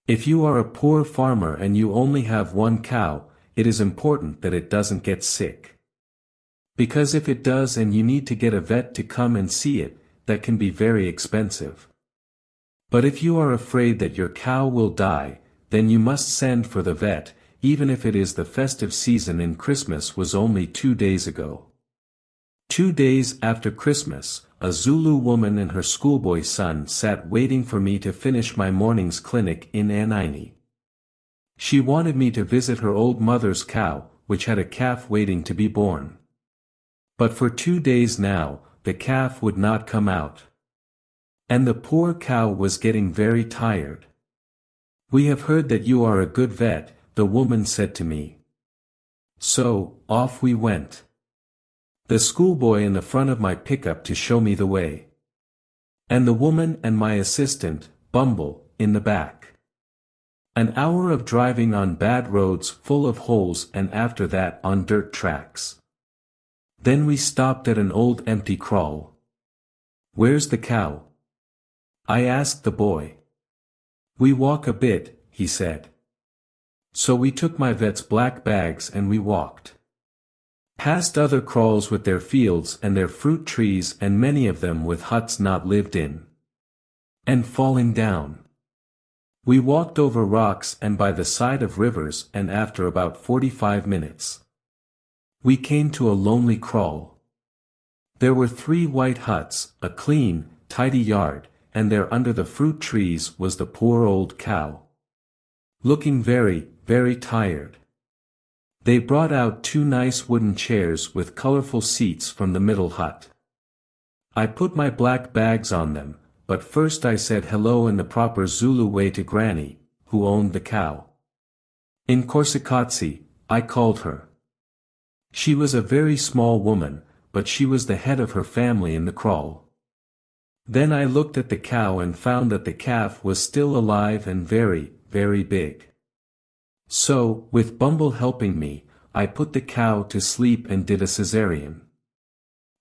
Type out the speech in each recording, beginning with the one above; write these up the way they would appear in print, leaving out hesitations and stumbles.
If you are a poor farmer and you only have one cow, it is important that it doesn't get sick. Because if it does and you need to get a vet to come and see it, that can be very expensive. But if you are afraid that your cow will die, then you must send for the vet, even if it is the festive season and Christmas was only 2 days ago. 2 days after Christmas, a Zulu woman and her schoolboy son sat waiting for me to finish my morning's clinic in Anaini. She wanted me to visit her old mother's cow, which had a calf waiting to be born. But for 2 days now, the calf would not come out. And the poor cow was getting very tired. "We have heard that you are a good vet," the woman said to me. So, off we went. The schoolboy in the front of my pickup to show me the way. And the woman and my assistant, Bumble, in the back. An hour of driving on bad roads full of holes and after that on dirt tracks. Then we stopped at an old empty kraal. "Where's the cow?" I asked the boy. "We walk a bit," he said. So we took my vet's black bags and we walked. Past other kraals with their fields and their fruit trees and many of them with huts not lived in. And falling down. We walked over rocks and by the side of rivers and after about 45 minutes. We came to a lonely kraal. There were 3 white huts, a clean, tidy yard, and there under the fruit trees was the poor old cow. Looking very, very tired. They brought out 2 nice wooden chairs with colorful seats from the middle hut. I put my black bags on them, but first I said hello in the proper Zulu way to Granny, who owned the cow. In Korsikotsi, I called her. She was a very small woman, but she was the head of her family in the kraal. Then I looked at the cow and found that the calf was still alive and very, very big. So, with Bumble helping me, I put the cow to sleep and did a cesarean.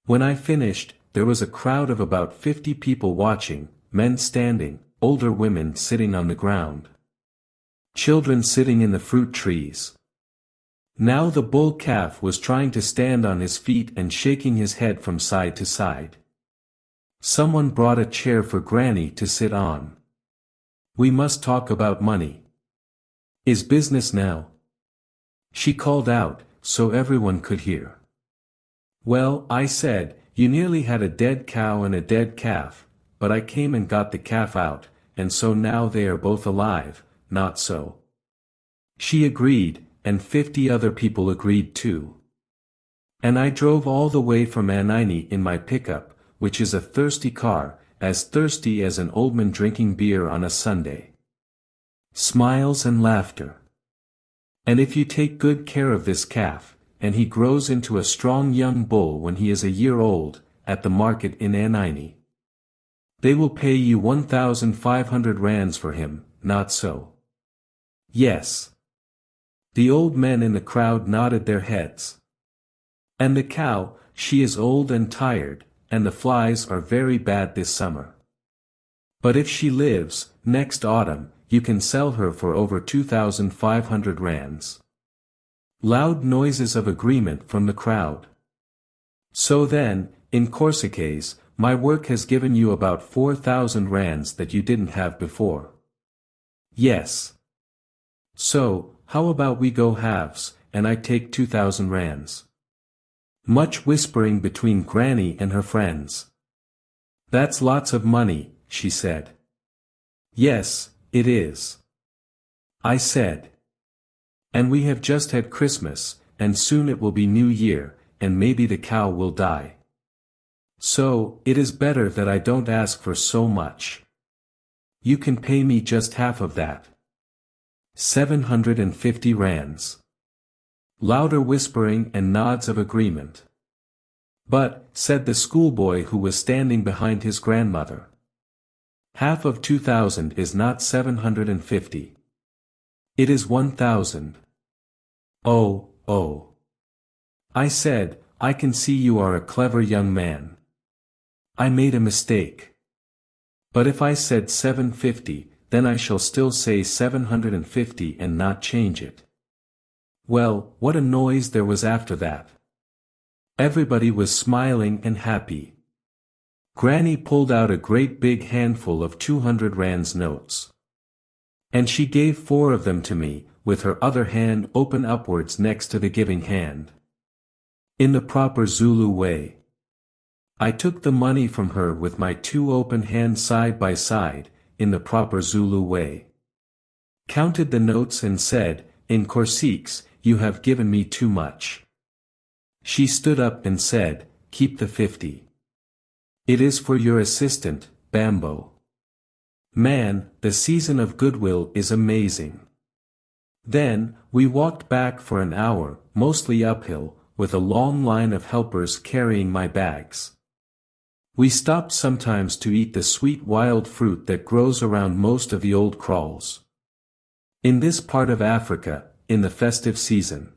When I finished, there was a crowd of about 50 people watching, men standing, older women sitting on the ground. Children sitting in the fruit trees. Now the bull calf was trying to stand on his feet and shaking his head from side to side. Someone brought a chair for Granny to sit on. "We must talk about money. Is business now?" She called out, so everyone could hear. "Well," I said, "you nearly had a dead cow and a dead calf, but I came and got the calf out, and so now they are both alive, not so?" She agreed, and 50 other people agreed too. And I drove all the way from Anaini in my pickup, which is a thirsty car, as thirsty as an old man drinking beer on a Sunday. Smiles and laughter. And if you take good care of this calf, and he grows into a strong young bull when he is a year old, at the market in Anaini, they will pay you 1,500 rands for him, not so? Yes. The old men in the crowd nodded their heads. And the cow, she is old and tired, and the flies are very bad this summer. But if she lives, next autumn, you can sell her for over 2,500 rands. Loud noises of agreement from the crowd. So then, in Korsikes, my work has given you about 4,000 rands that you didn't have before. Yes. So, how about we go halves, and I take 2,000 rands? Much whispering between Granny and her friends. "That's lots of money," she said. "Yes, it is," I said. "And we have just had Christmas, and soon it will be New Year, and maybe the cow will die. So, it is better that I don't ask for so much. You can pay me just half of that. 750 rands. Louder whispering and nods of agreement. "But," said the schoolboy who was standing behind his grandmother, "half of 2,000 is not 750. It is 1,000. "Oh, oh." I said, "I can see you are a clever young man. I made a mistake. But if I said 750, then I shall still say 750 and not change it. Well, what a noise there was after that. Everybody was smiling and happy. Granny pulled out a great big handful of 200 rands notes. And she gave 4 of them to me, with her other hand open upwards next to the giving hand. In the proper Zulu way. I took the money from her with my 2 open hands side by side, in the proper Zulu way. Counted the notes and said, "In Corsics, you have given me too much." She stood up and said, "Keep the 50. It is for your assistant, Bambo." Man, the season of goodwill is amazing. Then, we walked back for an hour, mostly uphill, with a long line of helpers carrying my bags. We stopped sometimes to eat the sweet wild fruit that grows around most of the old kraals. In this part of Africa, in the festive season,